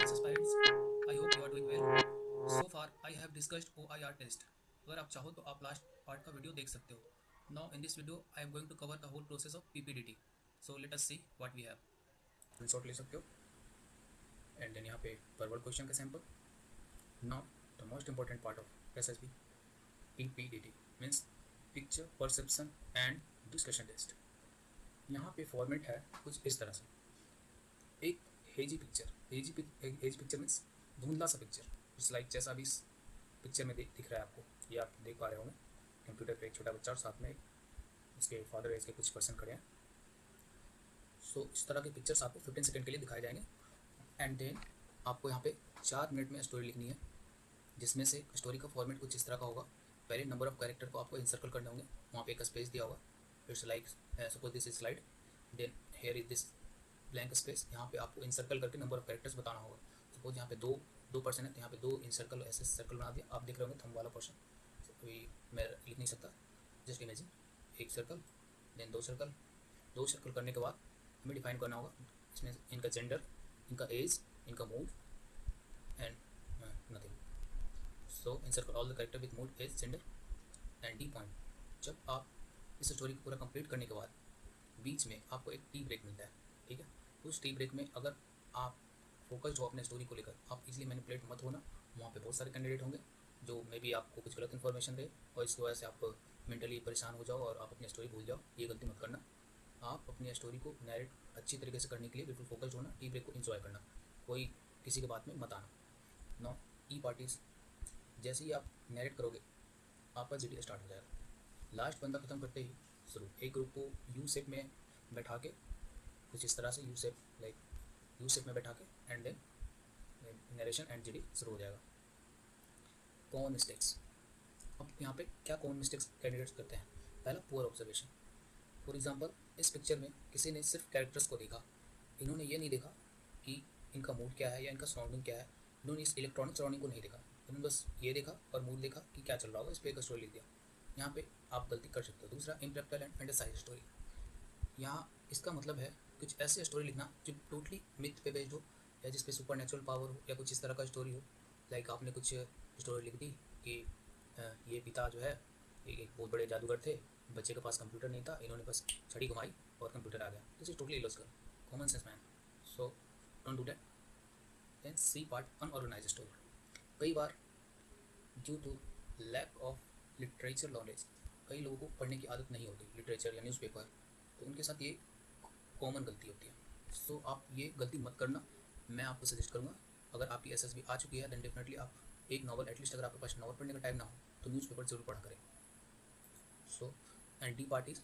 Dear aspirants, I hope you are doing well. So far, I have discussed OIR test. अगर आप चाहो तो आप लास्ट पार्ट का वीडियो देख सकते हो. Now in this video, I am going to cover the whole process of PPDT. So let us see what we have. Screenshot ले सकते हो एंड देन यहाँ पे वर्बल क्वेश्चन का sample. Now the most important part of SSB PPDT means picture perception and discussion test. यहाँ पे format है कुछ इस तरह से. एक hazy picture, hazy picture means धुंधला सा पिक्चर. इट्स लाइक जैसा अभी इस पिक्चर में दिख रहा है आपको, ये आप देख पा रहे होंगे. कंप्यूटर पे एक छोटा बच्चा और साथ में इसके फादर एज के कुछ पर्सन खड़े हैं. सो इस तरह के पिक्चर्स आपको 15 सेकंड के लिए दिखाए जाएंगे एंड देन आपको यहाँ पे 4 मिनट में स्टोरी लिखनी है, जिसमें से स्टोरी का फॉर्मेट कुछ इस तरह का होगा. पहले नंबर ऑफ कैरेक्टर को आपको इंसर्कल करने होंगे, वहाँ पे एक स्पेस दिया होगा. It's like suppose this is slide, then here is this blank space. यहाँ पे आपको इंसर्कल करके नंबर ऑफ कैरेक्टर्स बताना होगा. सपोज यहाँ पे दो पर्सन है तो यहाँ पे 2 इंसर्कल ऐसे सर्कल बना दिया. आप देख रहे होंगे थंब वाला पोर्शन. अभी मैं लिख नहीं सकता, जस्ट इमेजिन एक सर्कल देन 2 सर्कल. 2 सर्कल करने के बाद हमें डिफाइन करना होगा इसमें इनका जेंडर, इनका एज, इनका mood and nothing. So encircle all the character with mood, age, gender and D point. जब आप इस स्टोरी को पूरा कंप्लीट करने के बाद बीच में आपको एक टी ब्रेक मिलता है. ठीक है, उस टी ब्रेक में अगर आप फोकस्ड हो अपने स्टोरी को लेकर, आप इजीली मैनिपुलेट मत होना. वहाँ पे बहुत सारे कैंडिडेट होंगे जो मे बी आपको कुछ गलत इन्फॉर्मेशन दे और इसकी वजह से आप मेंटली परेशान हो जाओ और आप अपनी स्टोरी भूल जाओ. ये गलती मत करना. आप अपनी स्टोरी को नैरेट अच्छी तरीके से करने के लिए बिल्कुल फोकस्ड होना. टी ब्रेक को इन्जॉय करना, कोई किसी के बात में मत आना. नो ई पार्टीज, जैसे ही आप नैरेट करोगे आपका जीडी स्टार्ट हो जाएगा. लास्ट बंदा खत्म करते ही शुरू. एक ग्रुप को यू शेप में बैठा के कुछ इस तरह से यू शेप में बैठा के and then narration and GD शुरू हो जाएगा. Common mistakes. अब यहाँ पे क्या कॉमन मिस्टेक्स कैंडिडेट्स करते हैं? पहला, पुअर ऑब्जर्वेशन. फॉर एग्जांपल इस पिक्चर में किसी ने सिर्फ कैरेक्टर्स को देखा, इन्होंने ये नहीं देखा कि इनका मूड क्या है या इनका सराउंडिंग क्या है. इन्होंने इस इलेक्ट्रॉनिक सराउंडिंग को नहीं देखा, इन्होंने बस ये देखा और मूड देखा कि क्या चल रहा होगा, इस पर एक स्टोरी लिख दिया. यहाँ पे आप गलती कर सकते हो. दूसरा, इम्प्रैक्टिकल एंड फैंटेसाइज स्टोरी. यहाँ इसका मतलब है कुछ ऐसी स्टोरी लिखना जो टोटली मिथ पे बेस्ड हो या जिस पे सुपर नेचुरल पावर हो या कुछ इस तरह का स्टोरी हो. लाइक आपने कुछ स्टोरी लिख दी कि ये पिता जो है एक बहुत बड़े जादूगर थे, बच्चे के पास कंप्यूटर नहीं था, इन्होंने बस छड़ी घुमाई और कंप्यूटर आ गया. This is totally illogical, common sense man. So don't do that. Then C part, unorganise story. कई बार due to lack of literature knowledge, कई लोगों को पढ़ने की आदत नहीं होती लिटरेचर या न्यूज़पेपर, तो उनके साथ ये कॉमन गलती होती है. सो आप ये गलती मत करना. मैं आपको सजेस्ट करूँगा, अगर आपकी एसएसबी आ चुकी है देन डेफिनेटली आप एक नॉवल, एटलीस्ट अगर आपके पास नॉवल पढ़ने का टाइम ना हो तो न्यूज़पेपर जरूर पढ़ा करें. So and D parties,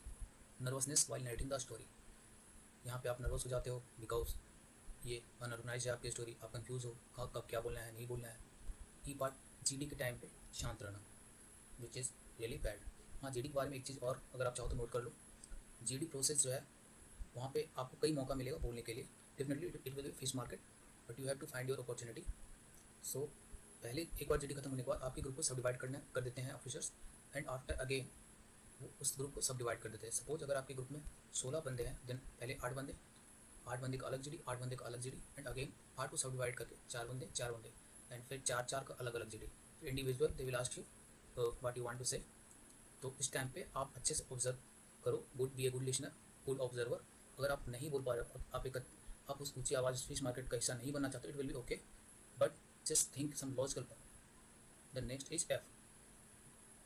nervousness while नाइटिंग the story. यहाँ पे आप नर्वस हो जाते हो बिकॉज ये अनऑर्गेनाइज है आपकी स्टोरी, आप कंफ्यूज हो कब क्या बोलना है नहीं बोलना है. ई पार्ट, जीडी के टाइम पे शांत रहना, विच इज़ रियली बैड. हाँ, जीडी के बारे में एक चीज़ और अगर आप चाहो तो नोट कर लो. जीडी प्रोसेस जो है वहाँ पे आपको कई मौका मिलेगा बोलने के लिए. Definitely it will be fish market but you have to find your opportunity. So पहले एक बार जीडी खत्म होने के बाद आपके ग्रुप को सब डिवाइड कर देते हैं ऑफिसर्स एंड आफ्टर अगेन वो उस ग्रुप को सब डिवाइड कर देते हैं. सपोज अगर आपके ग्रुप में 16 बंदे हैं देन पहले 8 बंदे का अलग जीडी, 8 बंदे का अलग जीडी एंड अगेन 8 को सब डिवाइड करके 4 बंदे एंड फिर 4 का अलग अलग जीडी. फिर individual they will ask you what you want to say. तो इस टाइम पे आप अच्छे से ऑब्जर्व करो. Good, be a good listener, good observer. अगर आप नहीं बोल पा रहे हो, आप उस ऊंची आवाज़ फिश मार्केट का हिस्सा नहीं बनना चाहते, it will be okay but just think some logical point. The next is F.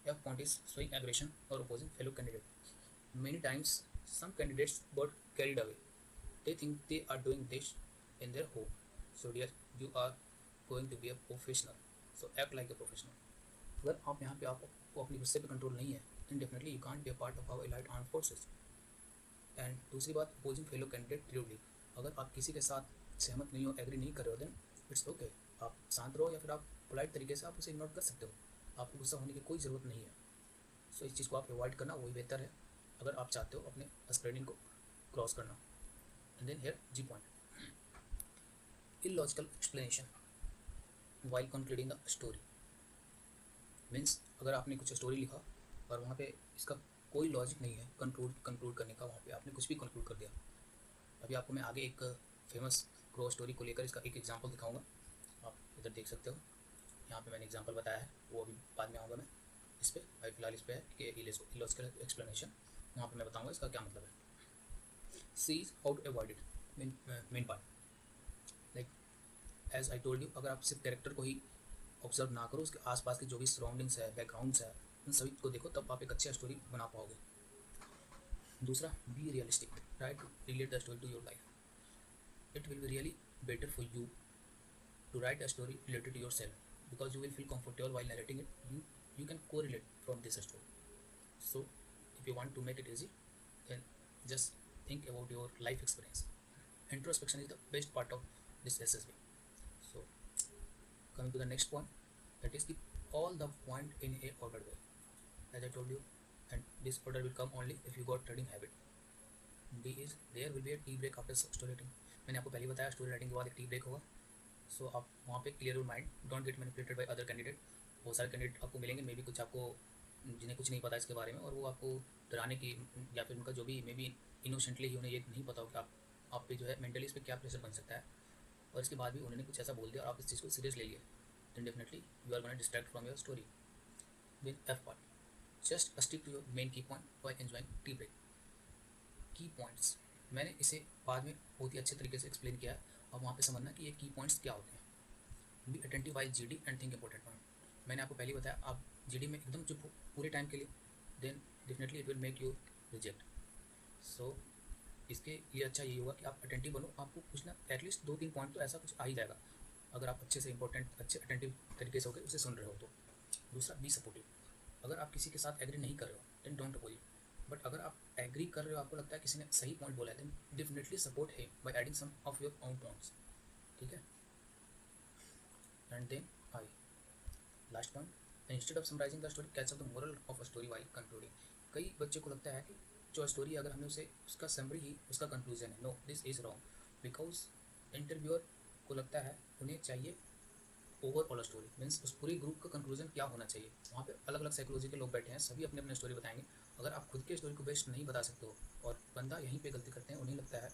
F point is showing aggression or opposing fellow candidate. Many times some candidates got carried away. They think they are doing this in their home. So dear, you are going to be a professional. So act like a professional. अगर आप यहाँ पे आपको अपनी गुस्से पे control नहीं है then definitely you can't be a part of our elite armed forces. And दूसरी बात, अपोजिंग फेलो कैंडिडेट रूडली. अगर आप किसी के साथ सहमत नहीं हो, एग्री नहीं कर रहे हो देन इट्स ओके. आप शांत रहो या फिर आप पोलाइट तरीके से आप उसे इग्नोर कर सकते हो. आपको गुस्सा होने की कोई ज़रूरत नहीं है. सो इस चीज़ को आप अवॉइड करना वही बेहतर है अगर आप चाहते हो अपने स्क्रीनिंग को क्रॉस करना. And then here G point, illogical explanation while concluding the story. Means अगर आपने कुछ स्टोरी लिखा और वहाँ पे इसका कोई लॉजिक नहीं है कंक्लूड करने का, वहाँ पे आपने कुछ भी कंक्लूड कर दिया. अभी आपको मैं आगे एक फेमस क्रॉस स्टोरी को लेकर इसका एक एग्जांपल दिखाऊंगा. इधर देख सकते हो, यहाँ पे मैंने एग्जांपल बताया है, वो अभी बाद में आऊँगा मैं इस पर। अभी फिलहाल इस पर है कि इलॉजिकल एक्सप्लेनेशन, यहाँ पे मैं बताऊँगा इसका क्या मतलब है। C is how to avoid it, main part. Like as I told you, अगर आप सिर्फ कैरेक्टर को ही ऑब्जर्व ना करो, उसके आसपास की जो भी सराउंडिंग्स है, बैकग्राउंड्स है, उन सभी को देखो, तब आप एक अच्छी स्टोरी बना पाओगे। दूसरा, be realistic, try to relate the story to your life. It will be really better for you to write a story related to yourself, because you will feel comfortable while narrating it. You can correlate from this story. So if you want to make it easy, then just think about your life experience. Introspection is the best part of this SSB. So coming to the next point, that is, keep all the point in a ordered way, as I told you, and this order will come only if you got reading habit. B is there will be a tea break after story writing. मैंने आपको पहले बताया story writing के बाद एक tea break होगा। सो आप वहाँ पे clear your mind, don't get manipulated by other candidate. बहुत सारे कैंडिडेट आपको मिलेंगे, मे बी कुछ आपको जिन्हें कुछ नहीं पता इसके बारे में, और वो आपको डराने की या फिर उनका जो भी मे बी इनोसेंटली ही उन्हें ये नहीं पता हो कि आप पे जो है मेंटली इस पर क्या प्रेशर बन सकता है, और इसके बाद भी उन्होंने कुछ ऐसा बोल दिया और आप इस चीज़ को सीरियस ले लिए, then definitely you are gonna distract from your story. Then F part, just stick to your main key point by enjoying tea break. Key points मैंने इसे बाद में बहुत ही अच्छे तरीके से एक्सप्लेन किया है, और वहाँ पे समझना कि ये की पॉइंट्स क्या होते हैं। Be attentive wise GD and think important point. मैंने आपको पहले बताया, आप जीडी में एकदम चुप हो पूरे टाइम के लिए, then definitely it will make you reject. So इसके लिए अच्छा यही होगा कि आप अटेंटिव बनो, आपको कुछ ना एटलीस्ट 2-3 पॉइंट तो ऐसा कुछ आ ही जाएगा, अगर आप अच्छे से इंपॉर्टेंट अच्छे अटेंटिव तरीके से होकर उसे सुन रहे हो तो। दूसरा, बी सपोर्टिव। अगर आप किसी के साथ एग्री नहीं कर रहे हो, देन डोंट अपोज, बट अगर आप एग्री कर रहे हो, आपको लगता है किसी ने सही पॉइंट बोला है, देन डेफिनेटली सपोर्ट है by adding some of your own points, ठीक है। And then I last point, instead of summarising the story, catch up the moral of a story while concluding. कई बच्चे को लगता है कि जो स्टोरी अगर हमने उसे उसका समरी ही उसका कंक्लूजन है, no this is wrong, because interviewer को लगता है उन्हें चाहिए ओवरऑल स्टोरी, मीन्स उस पूरी ग्रुप का कंक्लूजन क्या होना चाहिए। वहाँ पे अलग अलग साइकोलॉजी के लोग बैठे हैं, सभी अपने अपने स्टोरी बताएंगे। अगर आप खुद के स्टोरी को बेस्ट नहीं बता सकते हो, और बंदा यहीं पे गलती करते हैं, उन्हें लगता है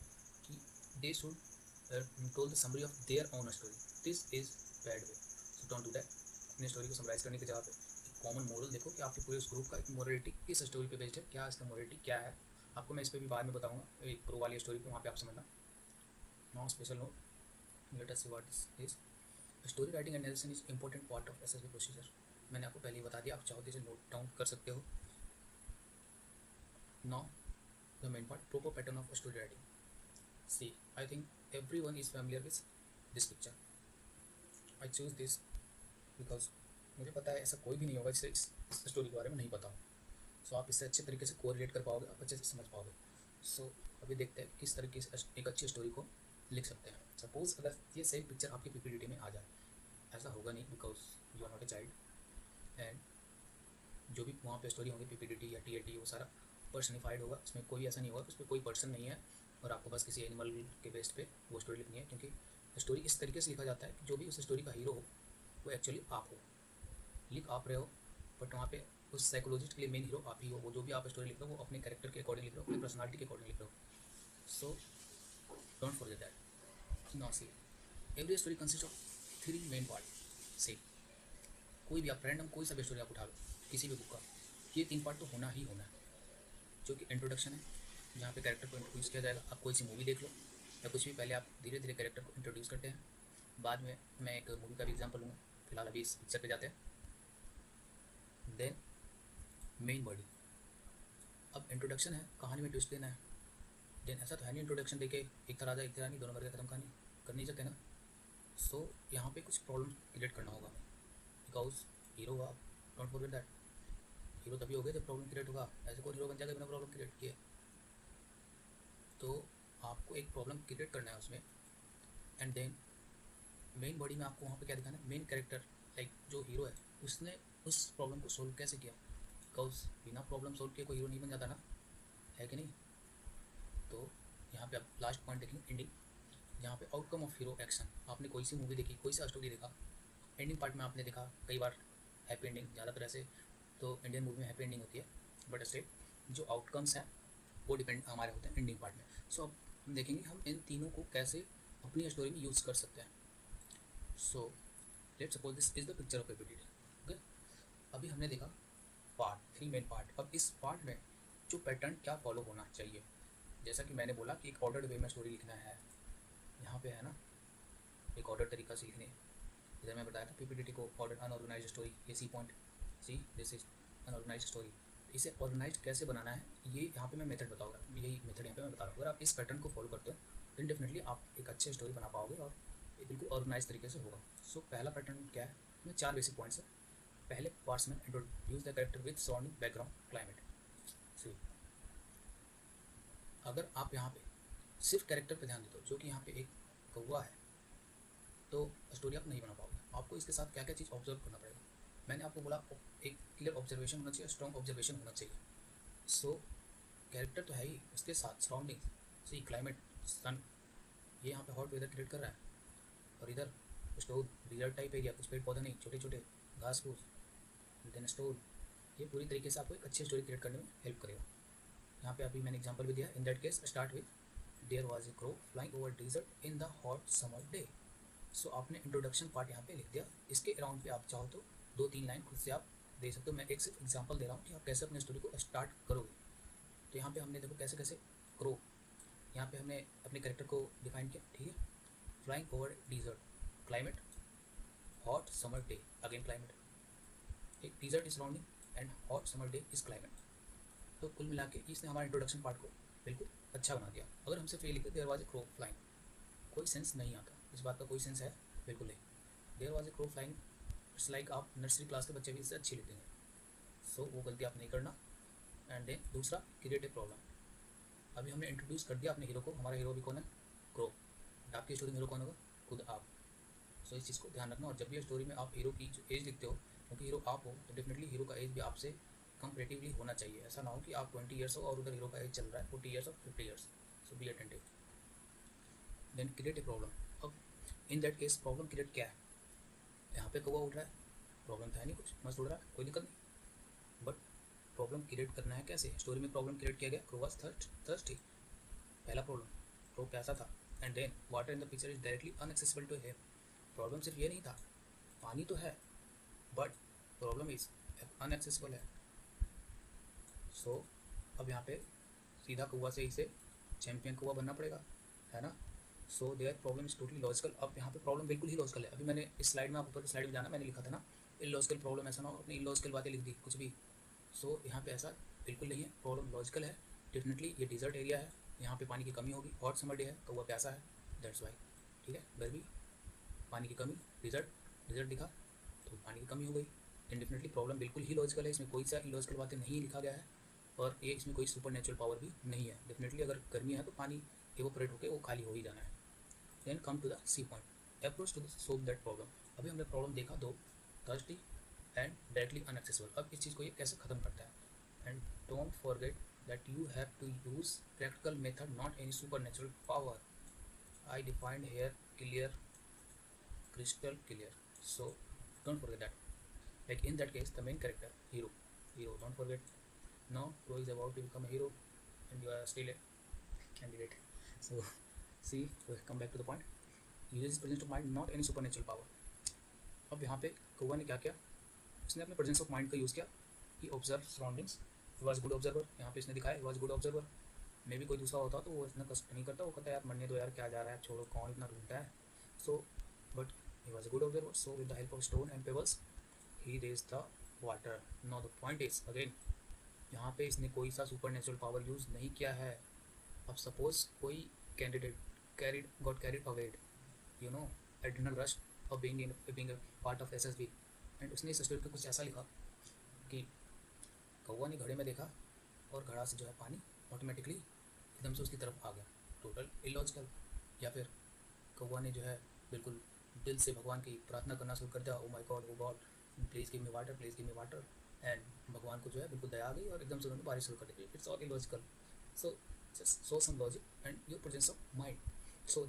कि they should toll the summary of their own story, this is bad way, so don't do that. अपनी स्टोरी को समराइज करने की जगह पे एक कॉमन मोरल देखो कि आपके पूरे उस ग्रुप का एक मोरलिटी किस स्टोरी पे बेस्ड है, क्या इसका मोरलिटी क्या है। आपको मैं इस पर भी बाद में बताऊँगा, एक प्रो वाली स्टोरी पे, वहाँ पे आप समझना। Now special note, let us see what this is. Story writing and narration is important part of SSB procedure. मैंने आपको पहले ही बता दिया, आप चाहो तो इसे नोट डाउन कर सकते हो। Now the main part, proper pattern of story writing. See, I think everyone is familiar with this picture. I choose this because मुझे पता है ऐसा कोई भी नहीं होगा जिसे इस स्टोरी के बारे में नहीं पता हो। सो आप इससे अच्छे तरीके से कोरिलेट कर पाओगे, आप अच्छे से समझ पाओगे। सो अभी देखते हैं किस तरीके से एक अच्छी स्टोरी को लिख सकते हैं। सपोज अगर ये सेम पिक्चर आपकी पीपीटी में आ जाए, ऐसा होगा नहीं because you are not a child, and जो भी वहाँ पे स्टोरी होंगी पीपीटी या टीएटी, वो सारा पर्सनिफाइड होगा, उसमें कोई ऐसा नहीं होगा, उस पर कोई पर्सन नहीं है, और आपको बस किसी एनिमल के बेस पे वो स्टोरी लिखनी है। क्योंकि स्टोरी इस तरीके से लिखा जाता है कि जो भी उस स्टोरी का हीरो हो वो एक्चुअली आप हो, लिख आप रहे हो, बट वहाँ पे उस साइकोलॉजिस्ट के लिए मेन हीरो आप ही हो। वो जो भी आप स्टोरी लिख रहे हो वो अपने कैरेक्टर के अकॉर्डिंग लिख रहे हो, अपनी पर्सनालिटी के अकॉर्डिंग लिख रहे हो। So don't forget that. Now see, every story consist of 3 main part. See, कोई भी आप रैंडम कोई सा भी स्टोरी आप उठा लो किसी भी बुक का, ये 3 पार्ट तो होना ही होना है। जो कि इंट्रोडक्शन है, जहाँ पे कैरेक्टर को इंट्रोड्यूस किया जाएगा। आप कोई सी मूवी देख लो या कुछ भी, पहले आप धीरे धीरे कैरेक्टर को इंट्रोड्यूस करते हैं, बाद में मैं एक मूवी का भी एग्जांपल लूँगा, फिलहाल अभी इस पिक्चर पे जाते हैं। देन मेन बॉडी, अब इंट्रोडक्शन है, कहानी में ट्विस्ट देना है। देन ऐसा तो है नहीं इंट्रोडक्शन देके एक तरह राजा एक तरह नहीं, दोनों करके खत्म कहानी कर नहीं सकते ना। सो यहाँ पे कुछ प्रॉब्लम क्रिएट करना होगा, बिकॉज हीरो आप डोंट फॉरगेट दैट, हीरो तभी हो गए जब प्रॉब्लम क्रिएट होगा। ऐसे कोई हीरो बन जाएगा बिना प्रॉब्लम क्रिएट किए, तो आपको एक प्रॉब्लम क्रिएट करना है उसमें। एंड देन मेन बॉडी में आपको वहाँ पे क्या दिखाना है, मेन कैरेक्टर, लाइक जो हीरो है उसने उस प्रॉब्लम को सोल्व कैसे किया, बिकॉज बिना प्रॉब्लम सोल्व किए कोई हीरो नहीं बन जाता ना, है कि नहीं। तो यहाँ पे आप लास्ट पॉइंट देखेंगे, एंडिंग, जहाँ पे आउटकम ऑफ हीरो एक्शन। आपने कोई सी मूवी देखी, कोई सा स्टोरी देखा, एंडिंग पार्ट में आपने देखा कई बार हैप्पी एंडिंग, ज़्यादातर ऐसे तो इंडियन मूवी में हैप्पी एंडिंग होती है, बट स्टिल जो आउटकम्स हैं वो डिपेंड हमारे होते हैं एंडिंग पार्ट में। सो अब हम देखेंगे हम इन तीनों को कैसे अपनी स्टोरी में यूज़ कर सकते हैं। So let's suppose this is the picture of PPT. Okay, अभी हमने देखा पार्ट 3 मेन पार्ट। अब इस पार्ट में जो पैटर्न क्या फॉलो होना चाहिए, जैसा कि मैंने बोला कि एक ऑर्डर्ड वे में स्टोरी लिखना है। यहाँ पे है ना एक ऑर्डर तरीका से लिखने, इधर मैं बताया था पीपीटी को ऑर्डर अनऑर्गेनाइज्ड स्टोरी, ये C point, see this is unorganised story. इसे ऑर्गेनाइज कैसे बनाना है ये यहाँ पे मैं मेथड बताऊँगा, यही मेथड यहाँ पे मैं बता रहा हूँ। अगर आप इस पैटर्न को फॉलो करते हो तो डेफिनेटली आप एक अच्छे स्टोरी बना पाओगे और ये बिल्कुल ऑर्गेनाइज तरीके से होगा। सो पहला पैटर्न क्या है, इसमें 4 बेसिक पॉइंट्स है। पहले पार्ट्स में introduce the character with surrounding background climate. See, अगर आप यहाँ पे सिर्फ कैरेक्टर पे ध्यान देते हो जो कि यहाँ पे एक कौवा है, तो स्टोरी आप नहीं बना पाओगे। आपको इसके साथ क्या क्या चीज़ ऑब्जर्व करना पड़ेगा। मैंने आपको बोला एक क्लियर ऑब्जर्वेशन होना चाहिए, स्ट्रॉन्ग ऑब्जर्वेशन होना चाहिए। सो कैरेक्टर तो है ही, उसके साथ सराउंडिंग, सी क्लाइमेट, सन, ये यहाँ पे हॉट वेदर क्रिएट कर रहा है, और इधर स्टोर डिजर्ट टाइप एरिया, कुछ पेड़ पौधे नहीं, छोटे छोटे घास फूस, देन स्टोर। ये पूरी तरीके से आपको एक अच्छी स्टोरी क्रिएट करने में हेल्प करेगा। यहाँ पे अभी मैंने एग्जांपल भी दिया, in that case start with there was a crow flying over desert in the hot summer day. So आपने इंट्रोडक्शन पार्ट यहाँ पे लिख दिया। इसके अराउंड पे आप चाहो तो 2-3 लाइन खुद से आप दे सकते हो। मैं एक सिर्फ एग्जांपल दे रहा हूँ कि आप कैसे अपने स्टोरी को स्टार्ट करोगे। तो यहाँ पे हमने देखो कैसे कैसे क्रो, यहाँ पे हमने अपने कैरेक्टर को डिफाइन किया, ठीक है। Flying over desert, climate hot summer day, again climate, एक desert is surrounding and hot summer day is climate. तो कुल मिला के इसने हमारे इंट्रोडक्शन पार्ट को बिल्कुल अच्छा बना दिया। अगर हम सिर्फ ये लिखते there was a crow flying, कोई सेंस नहीं आता, इस बात का कोई सेंस है बिल्कुल नहीं। There was a crow flying, it's like आप नर्सरी क्लास के बच्चे भी इससे अच्छी लिख देंगे। सो वो गलती आप नहीं करना। एंड देन दूसरा, क्रिएट ए प्रॉब्लम। अभी हमने इंट्रोड्यूस कर दिया अपने हीरो को, हमारा हीरो भी कौन है, क्रो। आपकी स्टोरी में हीरो कौन होगा, खुद आप। सो इस चीज़ को ध्यान रखना। और जब भी स्टोरी में आप हीरो की जो एज लिखते हो, क्योंकि हीरो आप हो तो डेफिनेटली हीरो का एज भी आपसे कंपेरेटिवली होना चाहिए। ऐसा ना हो कि आप 20 ईयर्स हो और उधर हीरो का एज चल रहा है 40 ईयर्स और 50 years. So be attentive. Then create a problem. अब in that case problem create क्या है, यहाँ पे कौवा उठ रहा है, प्रॉब्लम था नहीं कुछ, मस्त उड़ रहा है, कोई दिक्कत नहीं। बट प्रॉब्लम क्रिएट करना है कैसे, स्टोरी में प्रॉब्लम क्रिएट किया गया, क्रो वाज थर्स्टी, पहला प्रॉब्लम, क्रो प्यासा था। And then water in the picture is directly unaccessible to him. Problem सिर्फ ये नहीं था, पानी तो है बट प्रॉब्लम इज अनएक्सेसिबल है। सो अब यहाँ पे सीधा कौवा से इसे चैंपियन कौवा बनना पड़ेगा, है ना। So their problem is totally logical. अब यहाँ पे प्रॉब्लम बिल्कुल ही लॉजिकल है। अभी मैंने इस स्लाइड में, आप ऊपर की स्लाइड में जाना, मैंने लिखा था ना इलॉजिकल प्रॉब्लम, ऐसा ना हो अपनी इलॉजिकल बातें लिख दी कुछ भी। सो यहाँ पे ऐसा बिल्कुल नहीं है, प्रॉब्लम लॉजिकल है। डेफिनेटली ये डिजर्ट एरिया है, यहाँ पे पानी की कमी होगी, हॉट समर डे है, कौवा प्यासा है, दैट्स वाई। ठीक है, गर्मी, पानी की कमी, डिजर्ट, डिजर्ट दिखा तो पानी की कमी हो गई। देन डेफिनेटली प्रॉब्लम बिल्कुल ही लॉजिकल है, इसमें कोई सा इलॉजिकल बातें नहीं लिखा गया है, और ये इसमें कोई सुपर नेचुरल पावर भी नहीं है। डेफिनेटली अगर गर्मी है तो पानी एवोपरेट होकर वो खाली हो ही जाना है। Then come to the C point, approach to solve that problem. अभी हमने प्रॉब्लम देखा दो, थर्स्टी एंड डायरेक्टली अनएक्सेसिबल। अब इस चीज़ को ये कैसे ख़त्म करता है, and don't forget that you have to use practical method, not any super natural power. I defined here clear, crystal clear, so don't forget that. Like in that case the main character, hero, don't forget, now Crow is about to become a hero and you are still a candidate. So see, we come back to the point, uses presence of mind, not any supernatural power. अब यहाँ पे कौवा ने क्या किया, इसने अपने presence of mind का यूज़ किया, he observe surroundings, he was good observer. यहाँ पे इसने दिखाया ही वॉज गुड ऑब्जर्वर। मे भी कोई दूसरा होता तो वो इतना कष्ट नहीं करता, वो कहता है यार मरने दो यार, क्या जा रहा है, छोड़ो, कौन इतना ढूंढता है। So but he was a good observer, so with the help of stone and pebbles he raised the water. Now the point is again, यहाँ पे इसने कोई सा सुपर नेचुरल पावर यूज़ नहीं किया है। अब सपोज कोई candidate got carried avoid, you know, adrenal rush of being part of SSB, and उसने इस स्टोरी पे कुछ ऐसा लिखा कि कौवा ने घड़े में देखा और घड़ा से जो है पानी ऑटोमेटिकली एकदम से उसकी तरफ आ गया, टोटल इलॉजिकल। या फिर कौवा ने जो है बिल्कुल दिल से भगवान की प्रार्थना करना शुरू कर दिया, oh my god, oh god, please give me water, please give me water, and भगवान को जो है बिल्कुल दया आ गई और एकदम से उन्होंने बारिश शुरू कर दी। It's all illogical. So just show some logic and your presence of mind. So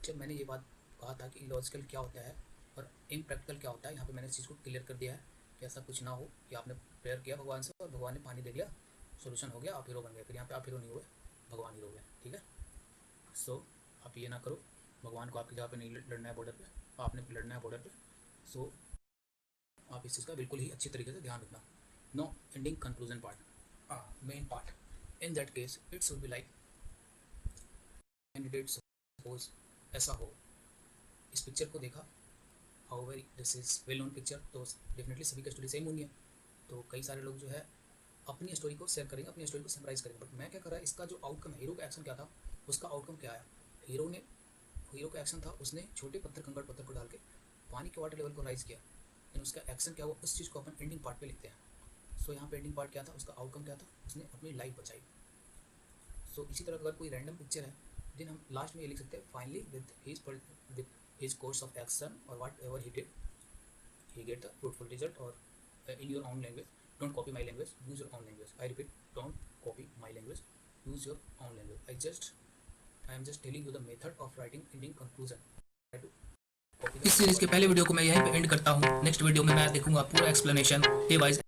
जब मैंने ये बात कहा था कि इलॉजिकल क्या होता है और इम्प्रैक्टिकल क्या होता है, यहाँ पे मैंने इस चीज़ को क्लियर कर दिया है कि ऐसा कुछ ना हो कि आपने प्रेयर किया भगवान से और भगवान ने पानी दे दिया, सोल्यूशन हो गया, आप हीरो बन गए। फिर यहाँ पे आप हीरो नहीं हुए, भगवान हीरो हुए। ठीक है, सो आप ये ना करो, भगवान को आपकी जगह पे नहीं लड़ना है बॉर्डर पे, आपने लड़ना है बॉर्डर पे। सो आप इस चीज़ का बिल्कुल ही अच्छी तरीके से ध्यान रखना. No ending conclusion part, main part. In that case it should be like candidate suppose ऐसा हो, इस पिक्चर को देखा, how very this is well known picture, तो डेफिनेटली सभी की स्टोरी सेम होनी है. तो कई सारे लोग जो है अपनी स्टोरी को शेयर करेंगे, अपनी स्टोरी को समराइज करेंगे. बट मैं क्या कर रहा है, इसका जो आउटकम है, हीरो का एक्शन क्या था, उसका आउटकम क्या आया. हीरो का एक्शन था, उसने छोटे पत्थर कंकड़ पत्थर को डाल के पानी के वाटर लेवल को राइज किया. लेकिन उसका एक्शन क्या हुआ, उस चीज़ को अपन एंडिंग पार्ट पे लिखते हैं. सो यहाँ पे एंडिंग पार्ट क्या था, उसका आउटकम क्या था, उसने अपनी लाइफ बचाई. सो इसी तरह अगर कोई रैंडम पिक्चर है, देन हम लास्ट में ये लिख सकते हैं, finally with his course of action और whatever he did, he get the fruitful result. Or in your own language, don't copy my language, use your own language. I repeat, don't copy my language, use your own language. I am just telling you the method of writing ending conclusion. Try to copy. इस series के पहले video को मैं यहीं पे and करता हूँ. Next video में मैं देखूंगा पूरा एक्सप्लेनेशन डे वाइज.